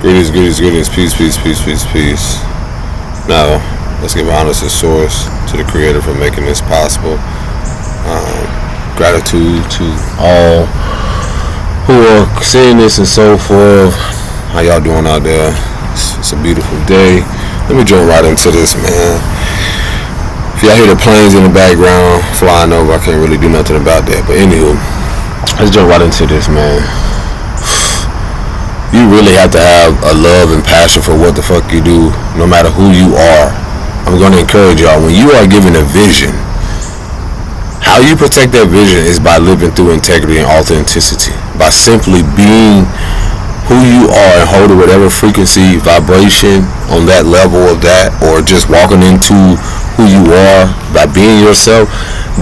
Greetings, peace. Now, let's give honor to Source, to the Creator for making this possible. Gratitude to all who are seeing this and so forth. How y'all doing out there? It's a beautiful day. Let me jump right into this, man. If y'all hear the planes in the background flying over, I can't really do nothing about that. But anywho, let's jump right into this, man. You really have to have a love and passion for what the fuck you do, no matter who you are. I'm going to encourage y'all, when you are given a vision, how you protect that vision is by living through integrity and authenticity, by simply being who you are and holding whatever frequency, vibration on that level of that, or just walking into who you are by being yourself.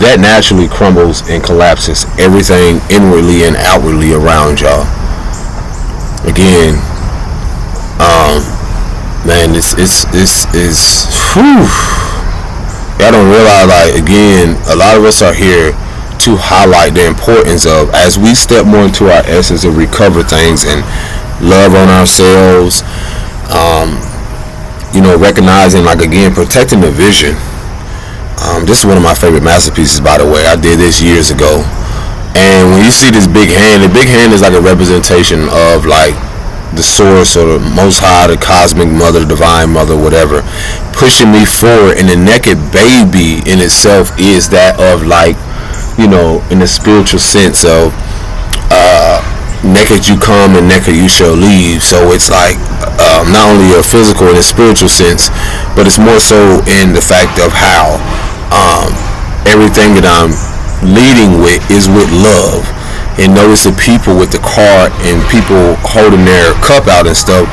That naturally crumbles and collapses everything inwardly and outwardly around y'all. Again, man, it's whew. Y'all don't realize, like, again, a lot of us are here to highlight the importance of, as we step more into our essence and recover things and love on ourselves, recognizing, like, again, protecting the vision. This is one of my favorite masterpieces, by the way. I did this years ago. And when you see this big hand, the big hand is like a representation of, like, the source or the most high, the cosmic mother, the divine mother, whatever, pushing me forward. And the naked baby in itself is that of, like, in the spiritual sense of naked you come and naked you shall leave. So it's like not only a physical and a spiritual sense, but it's more so in the fact of how everything that I'm leading with is with love. And notice the people with the cart and people holding their cup out and stuff,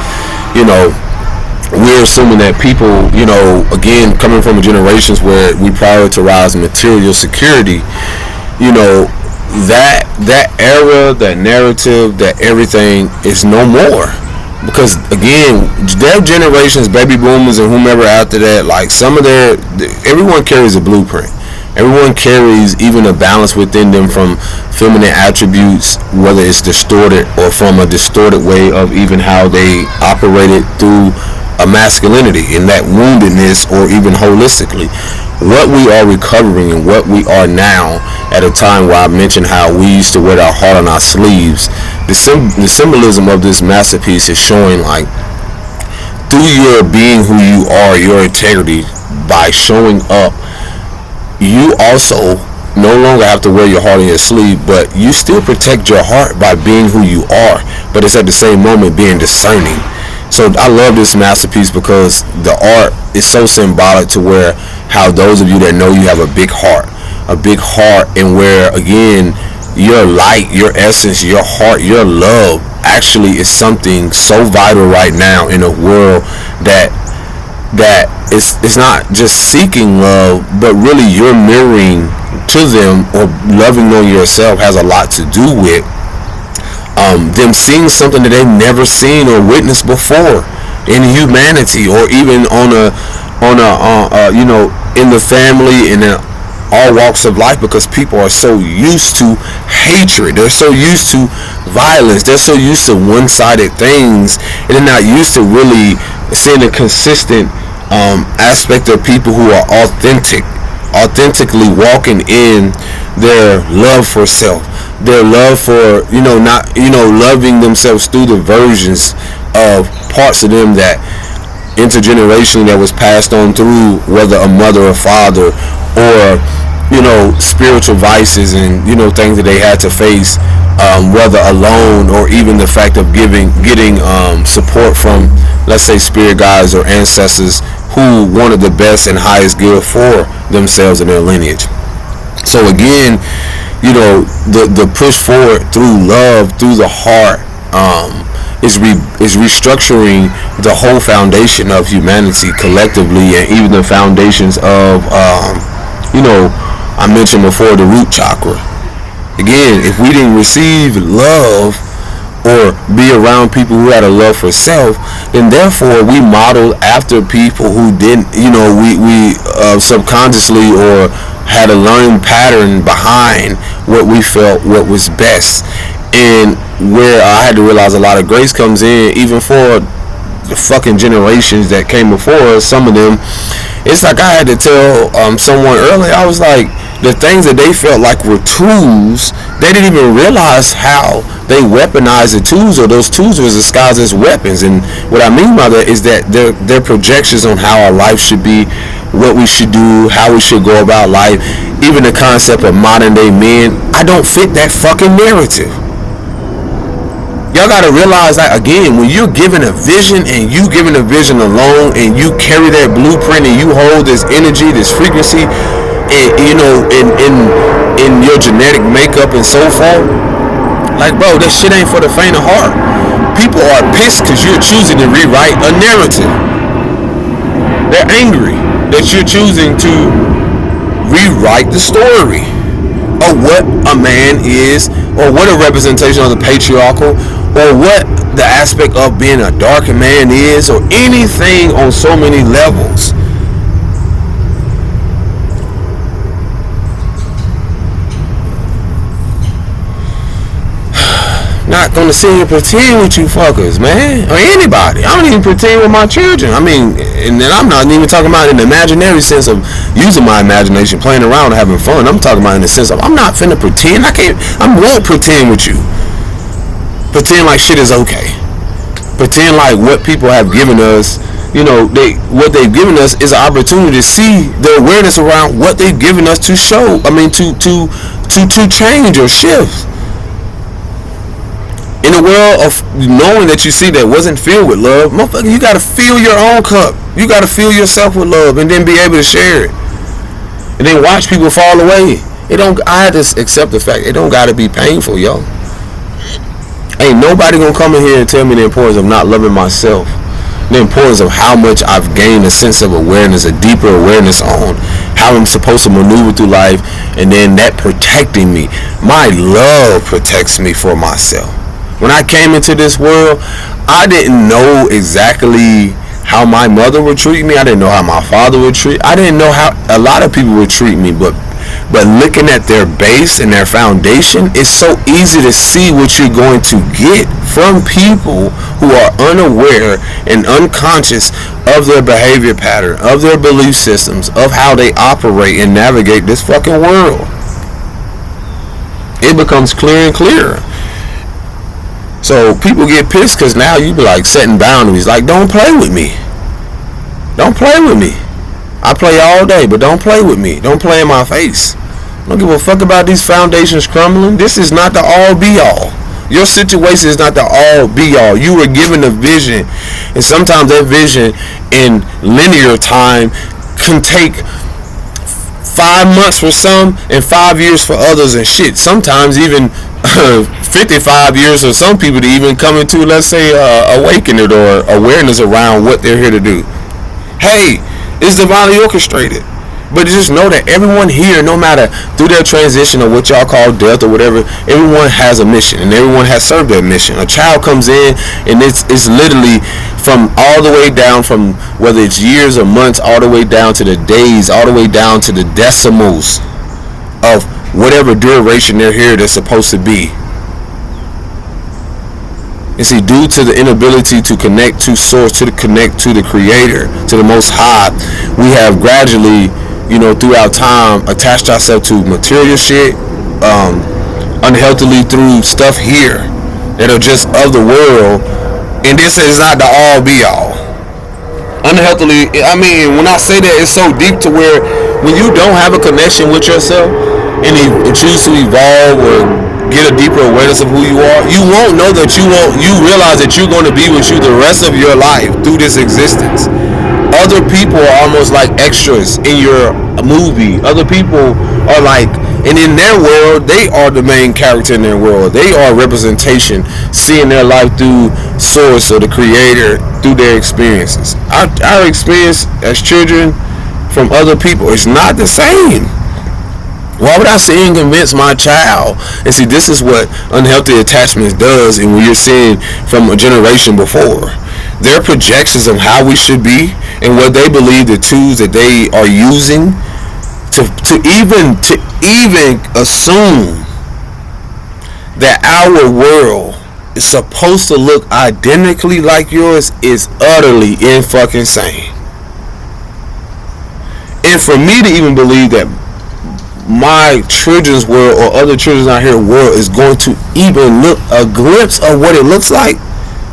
we're assuming that people, again, coming from generations where we prioritize material security, that era, that narrative, that everything is no more. Because, again, their generations, baby boomers and whomever after that, like, everyone carries a blueprint. Everyone carries even a balance within them from feminine attributes, whether it's distorted or from a distorted way of even how they operated through a masculinity and that woundedness, or even holistically. What we are recovering and what we are now, at a time where I mentioned how we used to wear our heart on our sleeves, the symbolism of this masterpiece is showing, like, through your being who you are, your integrity, by showing up, you also no longer have to wear your heart on your sleeve, but you still protect your heart by being who you are, but it's at the same moment being discerning. So I love this masterpiece because the art is so symbolic to where how those of you that know you have a big heart, and where, again, your light, your essence, your heart, your love actually is something so vital right now in a world that it's not just seeking love, but really you're mirroring to them, or loving on yourself has a lot to do with them seeing something that they've never seen or witnessed before in humanity, or even on a in the family and in all walks of life, because people are so used to hatred, they're so used to violence, they're so used to one-sided things, and they're not used to really seeing a consistent aspect of people who are authentically walking in their love for self, their love for loving themselves through the versions of parts of them that intergenerationally that was passed on through, whether a mother or father, or spiritual vices and things that they had to face, whether alone or even the fact of getting support from, let's say, spirit guides or ancestors who wanted the best and highest good for themselves and their lineage. So again, the push forward through love, through the heart, is restructuring the whole foundation of humanity collectively, and even the foundations of I mentioned before, the root chakra. Again, if we didn't receive love or be around people who had a love for self, then therefore we modeled after people who didn't, we subconsciously or had a learning pattern behind what we felt what was best. And where I had to realize a lot of grace comes in, even for the fucking generations that came before us, some of them, it's like I had to tell someone earlier, I was like, the things that they felt like were tools, they didn't even realize how they weaponized the tools, or those tools was disguised as weapons. And what I mean by that is that their projections on how our life should be, what we should do, how we should go about life, even the concept of modern day men, I don't fit that fucking narrative. Y'all gotta realize that, again, when you're given a vision and you given a vision alone and you carry that blueprint and you hold this energy, this frequency, and you know, in your genetic makeup and so forth, like, bro, that shit ain't for the faint of heart. People are pissed because you're choosing to rewrite a narrative. They're angry that you're choosing to rewrite the story of what a man is, or what a representation of the patriarchal, or what the aspect of being a dark man is, or anything on so many levels. Not gonna sit here and pretend with you fuckers, man, or anybody. I don't even pretend with my children. I mean, and then I'm not even talking about in the imaginary sense of using my imagination, playing around and having fun. I'm talking about in the sense of I'm not finna pretend. I won't pretend with you. Pretend like shit is okay. Pretend like what people have given us, you know, what they've given us is an opportunity to see the awareness around what they've given us to show. I mean, to change or shift. In a world of knowing that you see that wasn't filled with love, motherfucker, you gotta fill your own cup. You gotta fill yourself with love and then be able to share it. And then watch people fall away. I had to accept the fact it don't gotta be painful, yo. Ain't nobody gonna come in here and tell me the importance of not loving myself. The importance of how much I've gained a sense of awareness, a deeper awareness on how I'm supposed to maneuver through life, and then that protecting me. My love protects me for myself. When I came into this world, I didn't know exactly how my mother would treat me. I didn't know how my father would treat me. I didn't know how a lot of people would treat me, but looking at their base and their foundation, it's so easy to see what you're going to get from people who are unaware and unconscious of their behavior pattern, of their belief systems, of how they operate and navigate this fucking world. It becomes clearer and clearer. So people get pissed because now you be like setting boundaries. Like, don't play with me. Don't play with me. I play all day, but don't play with me. Don't play in my face. Don't give a fuck about these foundations crumbling. This is not the all be all. Your situation is not the all be all. You were given a vision, and sometimes that vision in linear time can take 5 months for some and 5 years for others, and shit, sometimes even 55 years for some people to even come into, let's say, awakening or awareness around what they're here to do. Hey, it's divinely orchestrated. But just know that everyone here, no matter through their transition or what y'all call death or whatever, everyone has a mission and everyone has served their mission. A child comes in and it's literally from all the way down, from whether it's years or months, all the way down to the days, all the way down to the decimals of whatever duration they're here they're supposed to be. And see, due to the inability to connect to source, to connect to the creator, to the most high, we have gradually, you know, throughout time attached ourselves to material shit, unhealthily through stuff here that are just of the world. And this is not the all be all. Unhealthily, I mean, when I say that, it's so deep to where when you don't have a connection with yourself and choose to evolve or get a deeper awareness of who you are, you won't know that you realize that you're going to be with you the rest of your life through this existence. Other people are almost like extras in your movie. Other people are like, and in their world, they are the main character in their world. They are representation, seeing their life through source or the creator through their experiences. Our experience as children from other people is not the same. Why would I sit and convince my child? And see, this is what unhealthy attachments does, and when you're seeing from a generation before, their projections of how we should be and what they believe the tools that they are using to even assume that our world is supposed to look identically like yours is utterly in fucking insane. And for me to even believe that my children's world or other children's out here world is going to even look a glimpse of what it looks like,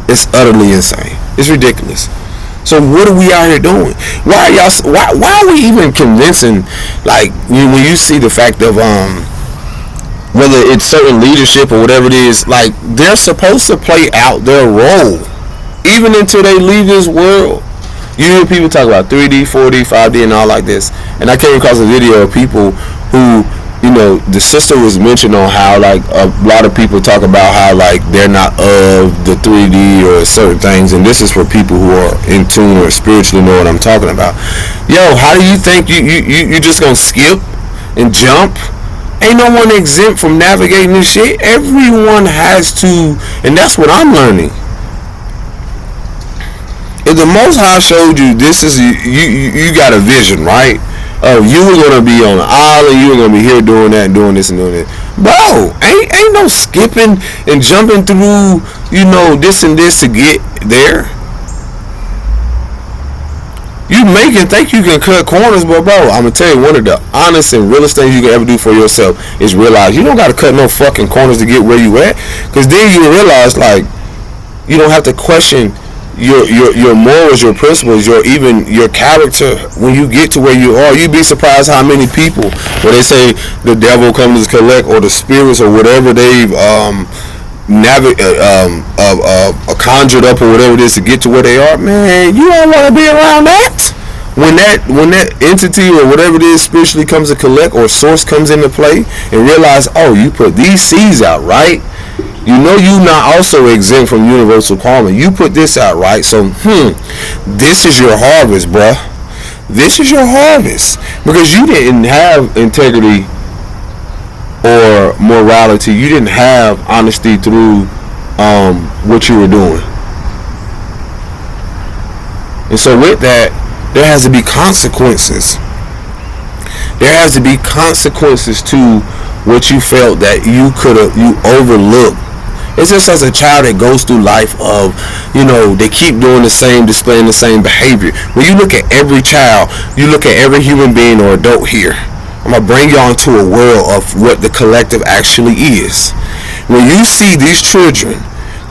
it's utterly insane. It's ridiculous. So what are we out here doing? Why are we even convincing, like, when you see the fact of whether it's certain leadership or whatever it is, like, they're supposed to play out their role even until they leave this world. You hear people talk about 3D, 4D, 5D and all like this, and I came across a video of people who, you know, the sister was mentioned on how, like, a lot of people talk about how, like, they're not of the 3D or certain things, and this is for people who are in tune or spiritually know what I'm talking about. Yo, how do you think you just gonna skip and jump? Ain't no one exempt from navigating this shit. Everyone has to, and that's what I'm learning. If the Most High showed you this is you got a vision, right? Oh, you were gonna be on an island, you were gonna be here doing that and doing this and doing that. Bro, ain't no skipping and jumping through, you know, this and this to get there. You make it think you can cut corners, but bro, I'm gonna tell you, one of the honest and realest things you can ever do for yourself is realize you don't gotta cut no fucking corners to get where you at. Cause then you realize, like, you don't have to question your morals, your principles, your character when you get to where you are. You'd be surprised how many people, where they say the devil comes to collect, or the spirits or whatever they've conjured up or whatever it is to get to where they are. Man, you don't want to be around that. When that entity or whatever it is spiritually comes to collect, or source comes into play, and realize, oh, you put these seeds out, right? You know you not also exempt from universal karma. You put this out, right? So, this is your harvest, bruh. This is your harvest. Because you didn't have integrity or morality. You didn't have honesty through what you were doing. And so with that, there has to be consequences. There has to be consequences to what you felt that you overlooked. It's just as a child that goes through life of, you know, they keep doing the same, displaying the same behavior. When you look at every child, you look at every human being or adult here, I'm going to bring y'all into a world of what the collective actually is. When you see these children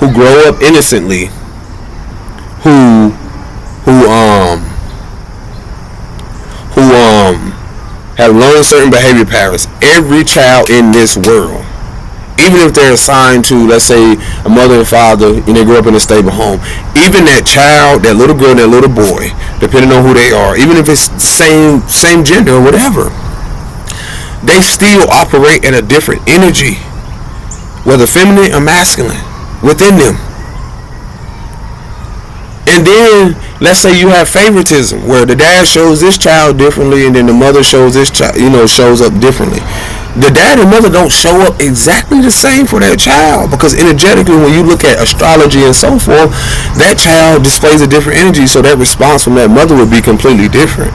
who grow up innocently, who have learned certain behavior patterns, every child in this world, even if they're assigned to, let's say, a mother and father, and they grew up in a stable home, even that child, that little girl, that little boy, depending on who they are, even if it's same gender or whatever, they still operate in a different energy, whether feminine or masculine, within them. And then, let's say you have favoritism, where the dad shows this child differently, and then the mother shows this child, shows up differently. The dad and mother don't show up exactly the same for that child, because energetically, when you look at astrology and so forth, that child displays a different energy, so that response from that mother would be completely different.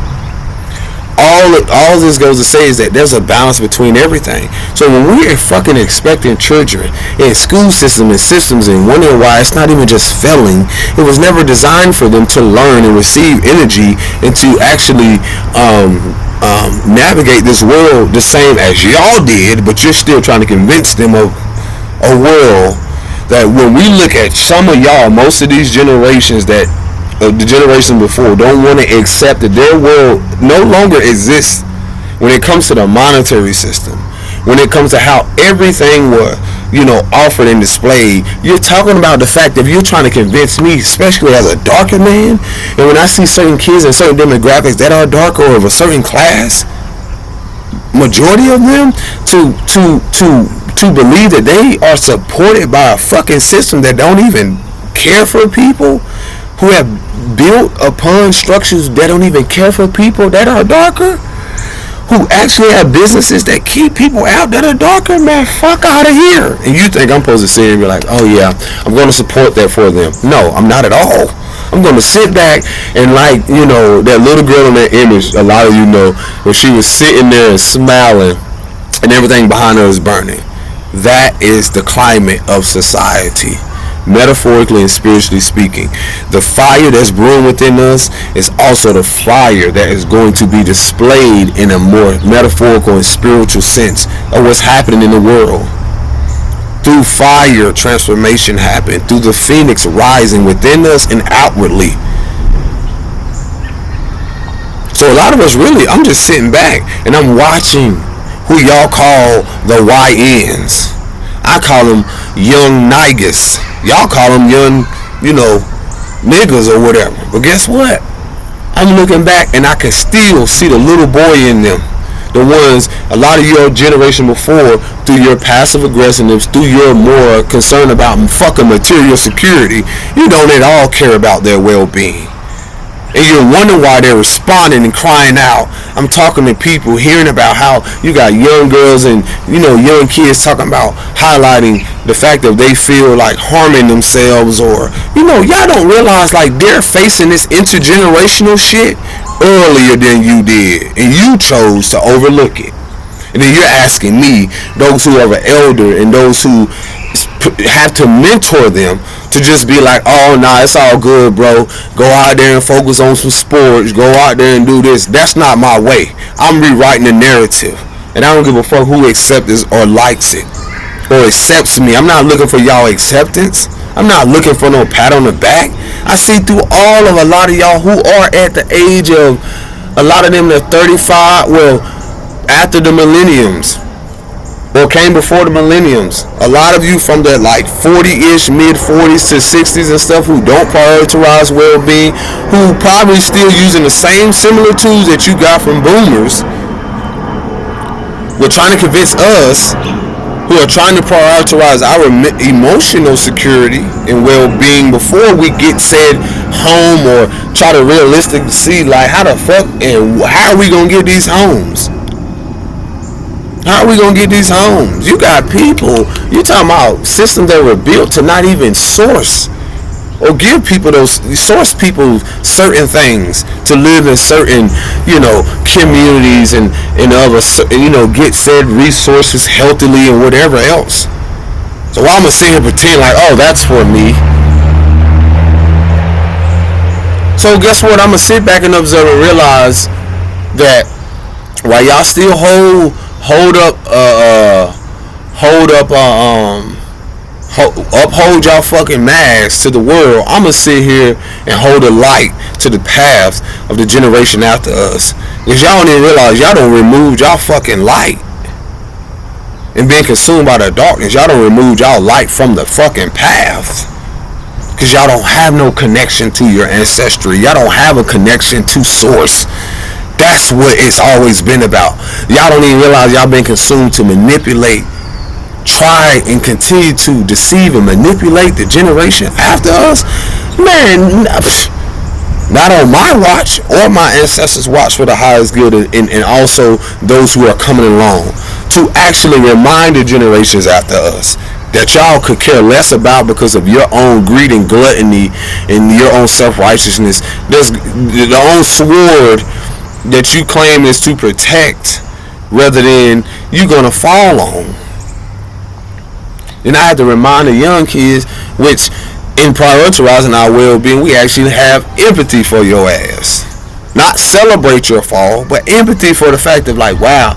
All this goes to say is that there's a balance between everything. So when we're fucking expecting children in school system and systems and wondering why it's not even just failing, it was never designed for them to learn and receive energy and to actually navigate this world the same as y'all did, but you're still trying to convince them of a world that, when we look at some of y'all, most of these generations that the generation before don't want to accept that their world no longer exists when it comes to the monetary system, when it comes to how everything was, offered and displayed. You're talking about the fact that you're trying to convince me, especially as a darker man, and when I see certain kids and certain demographics that are darker or of a certain class, majority of them to believe that they are supported by a fucking system that don't even care for people, who have built upon structures that don't even care for people that are darker, who actually have businesses that keep people out that are darker. Man, fuck out of here. And you think I'm supposed to sit and be like, oh yeah, I'm going to support that for them. No, I'm not at all. I'm going to sit back and, like, that little girl in that image, a lot of you know, where she was sitting there and smiling and everything behind her was burning. That is the climate of society, metaphorically and spiritually speaking. The fire that's brewing within us is also the fire that is going to be displayed in a more metaphorical and spiritual sense of what's happening in the world. Through fire, transformation happened. Through the phoenix rising within us and outwardly. So a lot of us really, I'm just sitting back and I'm watching who y'all call the YNs. I call them young niggas. Y'all call them young, niggas or whatever. But guess what? I'm looking back and I can still see the little boy in them. The ones, a lot of your generation before, through your passive aggressiveness, through your more concern about fucking material security, you don't at all care about their well-being. And you're wondering why they're responding and crying out. I'm talking to people, hearing about how you got young girls and young kids talking about highlighting the fact that they feel like harming themselves, or y'all don't realize like they're facing this intergenerational shit earlier than you did, and you chose to overlook it. And then you're asking me, those who are elder and those who have to mentor them, to just be like, oh nah, it's all good, bro, go out there and focus on some sports, go out there and do this. That's not my way. I'm rewriting the narrative, and I don't give a fuck who accepts it or likes it or accepts me. I'm not looking for y'all acceptance. I'm not looking for no pat on the back. I see through all of a lot of y'all who are at the age of, a lot of them that 35, well, after the millenniums, or came before the millenniums. A lot of you from the like 40-ish, mid-40s to 60s and stuff, who don't prioritize well-being, who probably still using the same similar tools that you got from boomers. We're trying to convince us, who are trying to prioritize our emotional security and well-being before we get said home, or try to realistically see like how the fuck and how are we gonna get these homes? How are we gonna get these homes? You got people, you talking about systems that were built to not even source or give people source people certain things to live in certain, communities and other, get said resources healthily and whatever else. So I'm gonna sit here and pretend like, oh, that's for me. So guess what? I'm gonna sit back and observe and realize that while y'all still uphold y'all fucking masks to the world, I'm gonna sit here and hold a light to the paths of the generation after us. Because y'all don't even realize y'all don't remove y'all fucking light and being consumed by the darkness. Y'all don't remove y'all light from the fucking paths. Because y'all don't have no connection to your ancestry. Y'all don't have a connection to source. That's what it's always been about. Y'all don't even realize y'all been consumed to manipulate, try and continue to deceive and manipulate the generation after us. Man, not on my watch or my ancestors' watch for the highest good, and also those who are coming along, to actually remind the generations after us that y'all could care less about because of your own greed and gluttony and your own self-righteousness. There's the own sword that you claim is to protect rather than you gonna fall on. And I have to remind the young kids, which in prioritizing our well-being, we actually have empathy for your ass. Not celebrate your fall, but empathy for the fact of like, wow,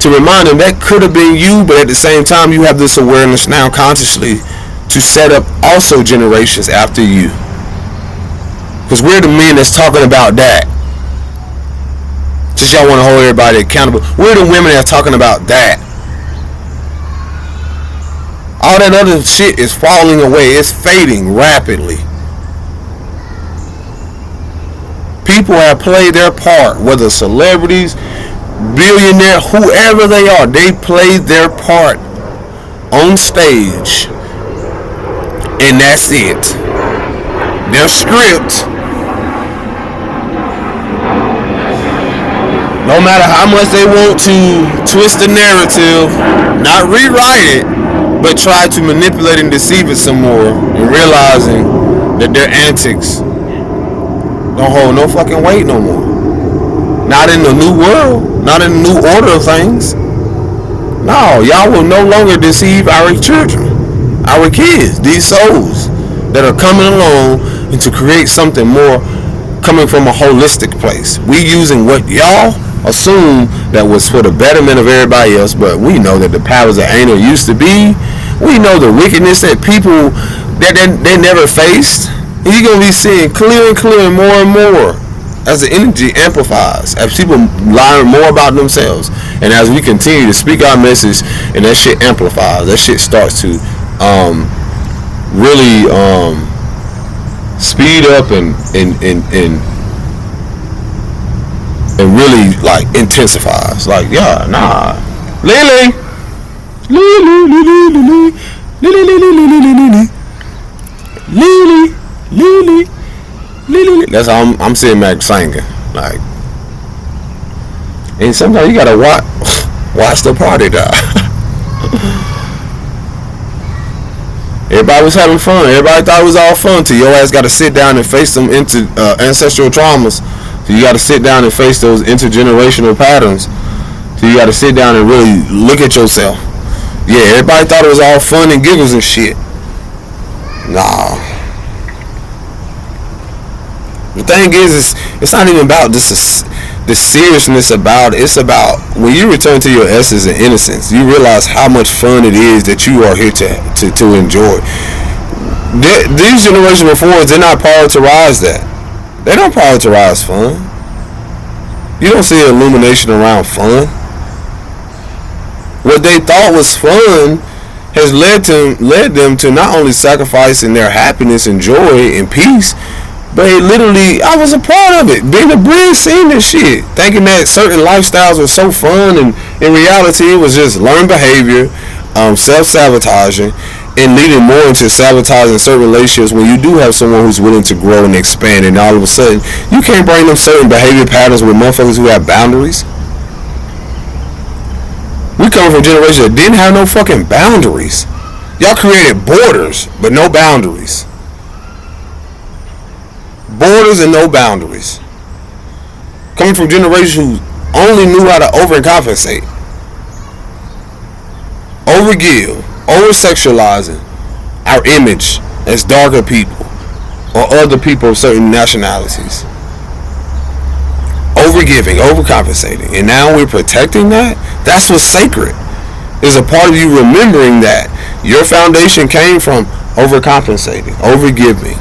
to remind them that could have been you, but at the same time you have this awareness now consciously to set up also generations after you. Because we're the men that's talking about that. Just y'all want to hold everybody accountable. We're the women that are talking about that. All that other shit is falling away. It's fading rapidly. People have played their part, whether celebrities, billionaire, whoever they are, they played their part on stage. And that's it. Their script, no matter how much they want to twist the narrative, not rewrite it, but try to manipulate and deceive it some more, and realizing that their antics don't hold no fucking weight no more. Not in the new world, not in the new order of things. No, y'all will no longer deceive our children, our kids, these souls that are coming along and to create something more coming from a holistic place. We using what y'all assume that was for the betterment of everybody else, but we know that the powers that ain't or used to be. We know the wickedness that people that they never faced. And you're gonna be seeing clear and clear more and more as the energy amplifies, as people learn more about themselves, and as we continue to speak our message, and that shit amplifies. That shit starts to really speed up and really like intensifies. Like, yeah, nah, Lily. That's how I'm sitting back singing. Like, and sometimes you gotta watch the party die. Everybody was having fun. Everybody thought it was all fun till your ass got to sit down and face some ancestral traumas. So you got to sit down and face those intergenerational patterns. So you got to sit down and really look at yourself. Yeah, everybody thought it was all fun and giggles and shit. Nah. The thing is, it's not even about this. The seriousness about it. It's about when you return to your essence and innocence, you realize how much fun it is that you are here to enjoy. These generation before us, they're not prioritize that. They don't prioritize fun. You don't see illumination around fun. What they thought was fun has led them to not only sacrificing their happiness and joy and peace, but literally, I was a part of it. Being a bridge, seeing this shit, thinking that certain lifestyles were so fun, and in reality, it was just learned behavior, self-sabotaging, and leading more into sabotaging certain relationships. When you do have someone who's willing to grow and expand, and all of a sudden, you can't bring them certain behavior patterns with motherfuckers who have boundaries. We come from a generation that didn't have no fucking boundaries. Y'all created borders, but no boundaries. Borders and no boundaries. Coming from generations who only knew how to overcompensate, overgive, over-sexualizing our image as darker people or other people of certain nationalities. Overgiving, overcompensating, and now we're protecting that. That's what's sacred. Is a part of you remembering that your foundation came from overcompensating, overgiving,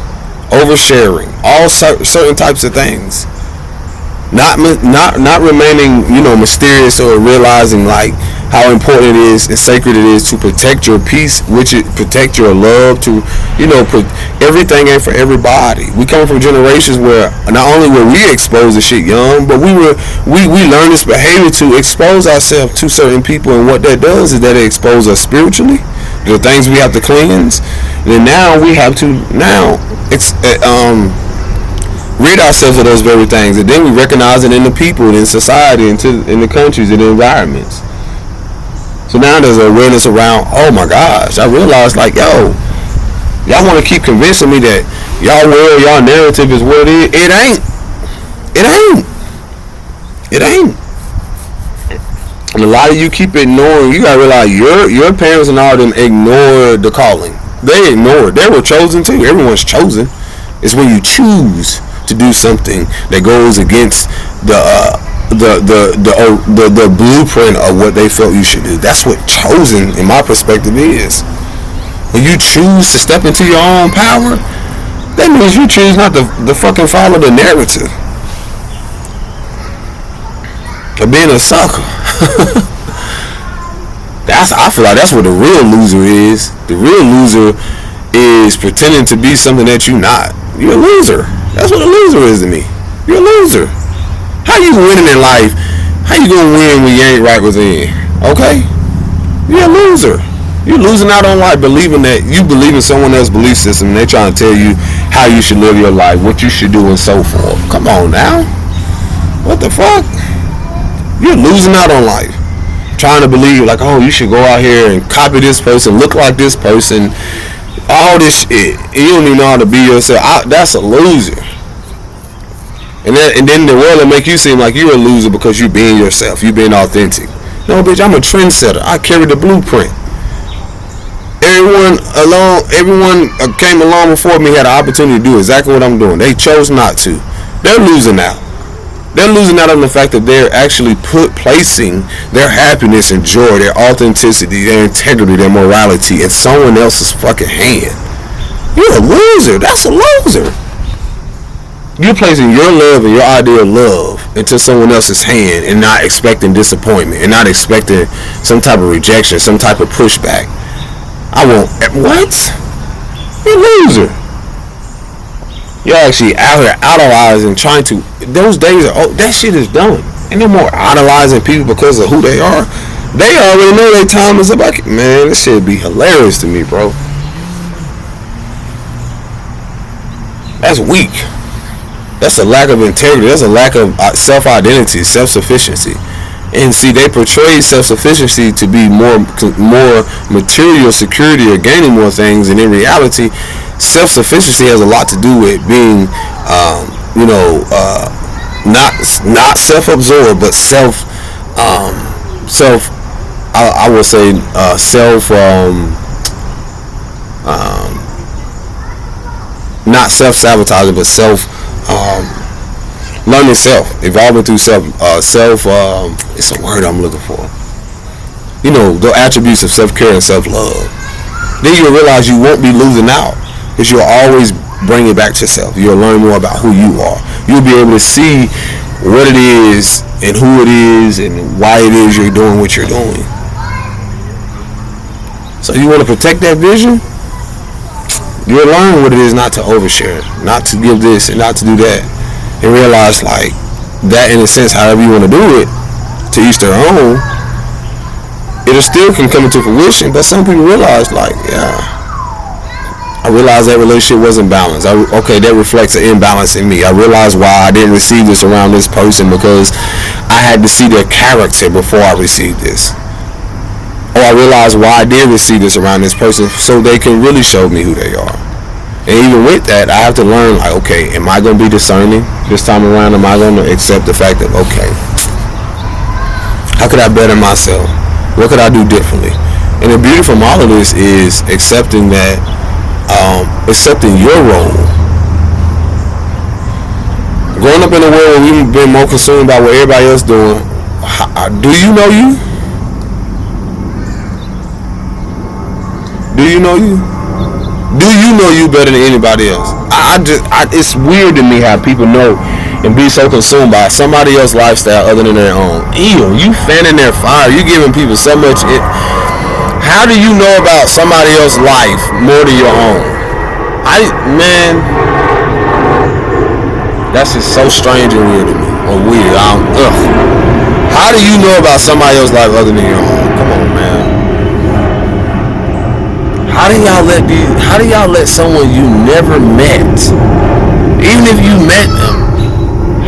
oversharing, all certain types of things. Not remaining, mysterious, or realizing like how important it is and sacred it is to protect your peace, protect your love, to everything ain't for everybody. We come from generations where not only were we exposed to shit young, but we learned this behavior to expose ourselves to certain people, and what that does is that it exposes us spiritually, the things we have to cleanse. And now we have to rid ourselves of those very things, and then we recognize it in the people, in society, in the countries, in the environments. So now there's awareness around, oh my gosh, I realized like, yo, y'all want to keep convincing me that y'all world, y'all narrative is what it is. It ain't. And a lot of you keep ignoring. You gotta realize your parents and all them ignored the calling. They ignored. They were chosen too. Everyone's chosen. It's when you choose to do something that goes against the blueprint of what they felt you should do. That's what chosen, in my perspective, is. When you choose to step into your own power, that means you choose not to fucking follow the narrative of being a sucker. I feel like that's what the real loser is. The real loser is pretending to be something that you're not. You're a loser. That's what a loser is to me. You're a loser. How you winning in life? How you gonna win when you ain't right within? Okay? You're a loser. You're losing out on life, believing that you believe in someone else's belief system, and they're trying to tell you how you should live your life, what you should do, and so forth. Come on now. What the fuck? You're losing out on life. Trying to believe like, oh, you should go out here and copy this person, look like this person, all this shit. You don't even know how to be yourself. That's a loser. And then the world will make you seem like you're a loser because you're being yourself, you're being authentic. No, bitch, I'm a trendsetter. I carry the blueprint. Everyone came along before me had an opportunity to do exactly what I'm doing. They chose not to. They're losing out. They're losing out on the fact that they're actually placing their happiness and joy, their authenticity, their integrity, their morality in someone else's fucking hand. You're a loser. That's a loser. You're placing your love and your idea of love into someone else's hand and not expecting disappointment and not expecting some type of rejection, some type of pushback. I won't. What? You're a loser. You're actually out here idolizing, trying to. Those days are. Oh, that shit is done. Ain't no more idolizing people because of who they are. They already know their time is up. Man, this shit be hilarious to me, bro. That's weak. That's a lack of integrity. That's a lack of self-identity, self-sufficiency. And see, they portray self-sufficiency to be more material security or gaining more things, and in reality, self-sufficiency has a lot to do with being, not self-absorbed, but I would say not self-sabotaging, but learning self, evolving through it's a word I'm looking for. The attributes of self-care and self-love. Then you'll realize you won't be losing out, because you'll always bring it back to self. You'll learn more about who you are. You'll be able to see what it is and who it is and why it is you're doing what you're doing. So you want to protect that vision? You'll learn what it is not to overshare, not to give this and not to do that, and realize that in a sense, however you want to do it, to each their own, it still can come into fruition. But some people realize I realized that relationship wasn't balanced. That reflects an imbalance in me. I realized why I didn't receive this around this person, because I had to see their character before I received this. Or I realized why I did receive this around this person, so they can really show me who they are. And even with that, I have to learn, am I going to be discerning this time around? Am I going to accept the fact that, how could I better myself? What could I do differently? And the beauty from all of this is accepting your role. Growing up in a world where we've been more consumed by what everybody else doing, do you know you? Do you know you? Do you know you better than anybody else? It's weird to me how people know and be so consumed by somebody else's lifestyle other than their own. Ew, you fanning their fire. You giving people so much. How do you know about somebody else's life more than your own? That's just so strange and weird to me. Or weird. How do you know about somebody else's life other than your own? Come on, man. How do y'all let someone you never met, even if you met them,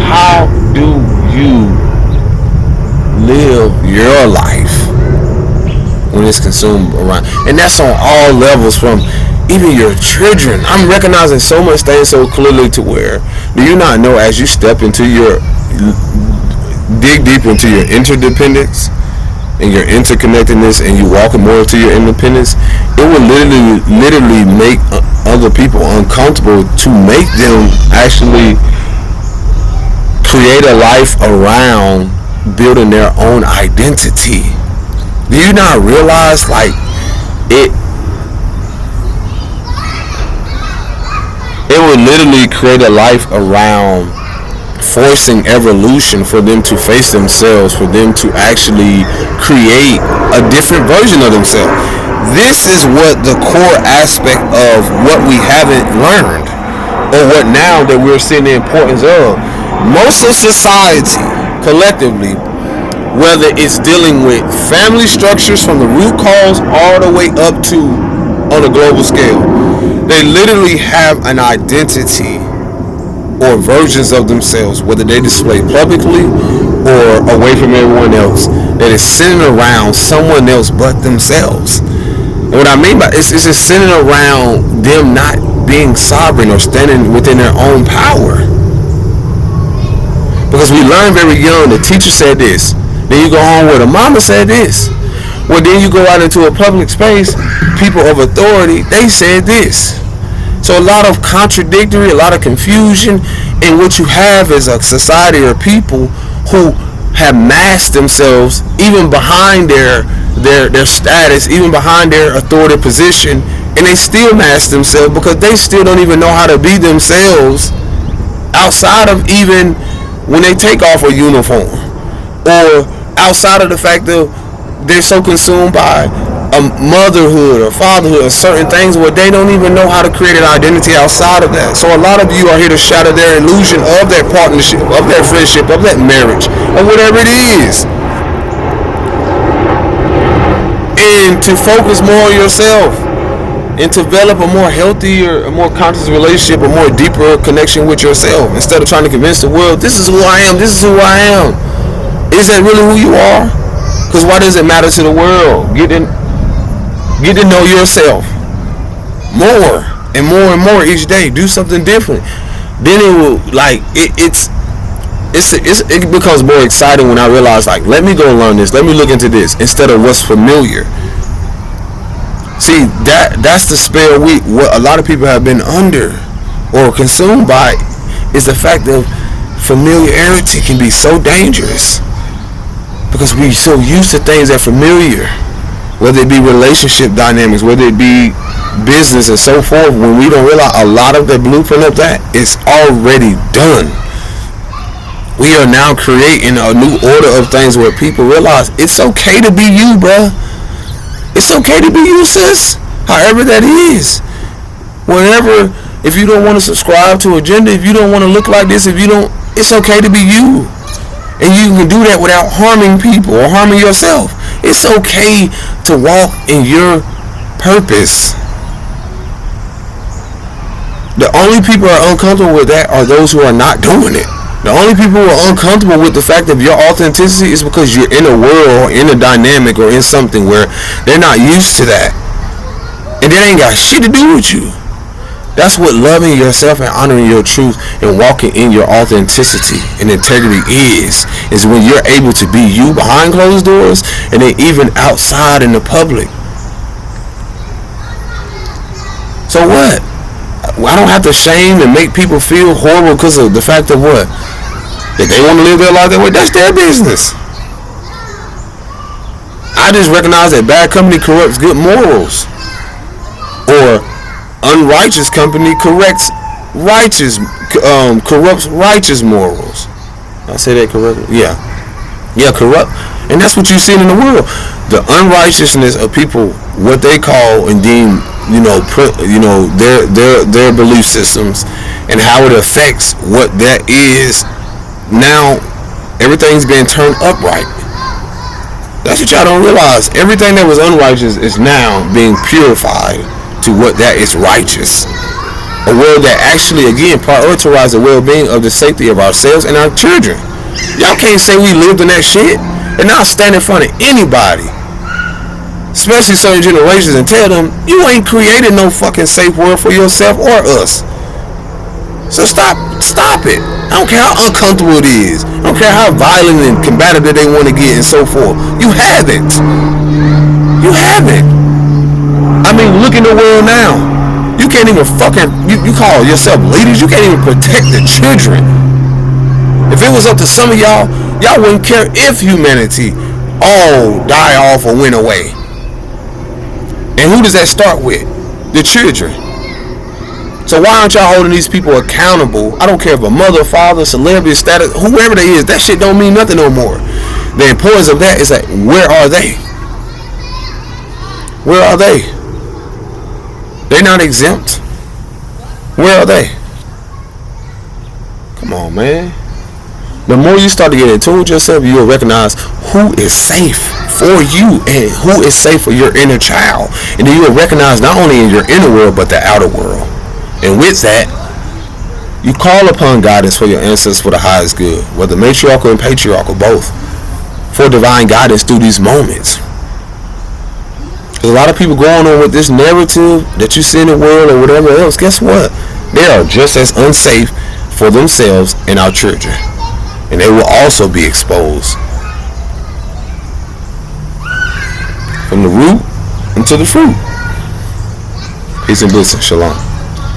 how do you live your life when it's consumed around? And that's on all levels, from even your children. I'm recognizing so much things so clearly to where, do you not know, as you dig deep into your interdependence and your interconnectedness, and you walk more into your independence, it will literally make other people uncomfortable to make them actually create a life around building their own identity. Do you not realize it would literally create a life around forcing evolution for them to face themselves, for them to actually create a different version of themselves. This is what the core aspect of what we haven't learned, or what now that we're seeing the importance of. Most of society, collectively, whether it's dealing with family structures from the root cause all the way up to on a global scale, they literally have an identity or versions of themselves, whether they display publicly or away from everyone else, that is centered around someone else but themselves. And what I mean by it's just centered around them not being sovereign or standing within their own power. Because we learn very young, the teacher said this: Then you go home with a mama said this. Well, then you go out into a public space, people of authority, they said this. So a lot of contradictory, a lot of confusion, and what you have is a society or people who have masked themselves even behind their status, even behind their authority position, and they still mask themselves because they still don't even know how to be themselves outside of even when they take off a uniform, or outside of the fact that they're so consumed by a motherhood or fatherhood or certain things where they don't even know how to create an identity outside of that. So a lot of you are here to shatter their illusion of that partnership, of that friendship, of that marriage, or whatever it is, and to focus more on yourself and develop a more healthier, a more conscious relationship, a more deeper connection with yourself, instead of trying to convince the world, this is who I am, this is who I am. Is that really who you are? Because why does it matter to the world? Get to know yourself more and more and more each day. Do something different. Then it will, like, it becomes more exciting when I realize, like, let me go learn this, let me look into this, instead of what's familiar. See, that's the spell what a lot of people have been under or consumed by, is the fact that familiarity can be so dangerous, because we're so used to things that are familiar, whether it be relationship dynamics, whether it be business and so forth, when we don't realize a lot of the blueprint of that is already done. We are now creating a new order of things where people realize it's okay to be you, bruh. It's okay to be you, sis. However that is. Whenever, if you don't want to subscribe to agenda, if you don't want to look like this, it's okay to be you. And you can do that without harming people or harming yourself. It's okay to walk in your purpose. The only people who are uncomfortable with that are those who are not doing it. The only people who are uncomfortable with the fact of your authenticity is because you're in a world or in a dynamic or in something where they're not used to that. And it ain't got shit to do with you. That's what loving yourself and honoring your truth and walking in your authenticity and integrity is when you're able to be you behind closed doors, and then even outside in the public. So what? I don't have to shame and make people feel horrible because of the fact of what? If they want to live their life that way, that's their business. I just recognize that bad company corrupts good morals, or unrighteous company corrupts righteous morals. Did I say that correctly? Yeah, corrupt. And that's what you've seen in the world. The unrighteousness of people, what they call and deem, their belief systems, and how it affects what that is. Now everything's being turned upright. That's what y'all don't realize. Everything that was unrighteous is now being purified to what that is righteous. A world that actually, again, prioritizes the well-being of the safety of ourselves and our children. Y'all can't say we lived in that shit and not stand in front of anybody, especially certain generations, and tell them you ain't created no fucking safe world for yourself or us. So stop it. I don't care how uncomfortable it is. I don't care how violent and combative that they want to get and so forth. You haven't. I mean, look in the world now. You can't even you call yourself leaders. You can't even protect the children. If it was up to some of y'all wouldn't care if humanity all die off or went away. And who does that start with? The children. So why aren't y'all holding these people accountable? I don't care if a mother, father, celebrity, status, whoever they is, that shit don't mean nothing no more. The importance of that is like, where are they? Where are they? They're not exempt. Where are they? Come on, man. The more you start to get in tune with yourself, you'll recognize who is safe for you and who is safe for your inner child. And then you'll recognize not only in your inner world, but the outer world. And with that, you call upon guidance for your ancestors for the highest good, whether matriarchal and patriarchal, both, for divine guidance through these moments. Because a lot of people going on with this narrative that you see in the world or whatever else, guess what? They are just as unsafe for themselves and our children. And they will also be exposed. from the root into the fruit. Peace and blessing. Shalom.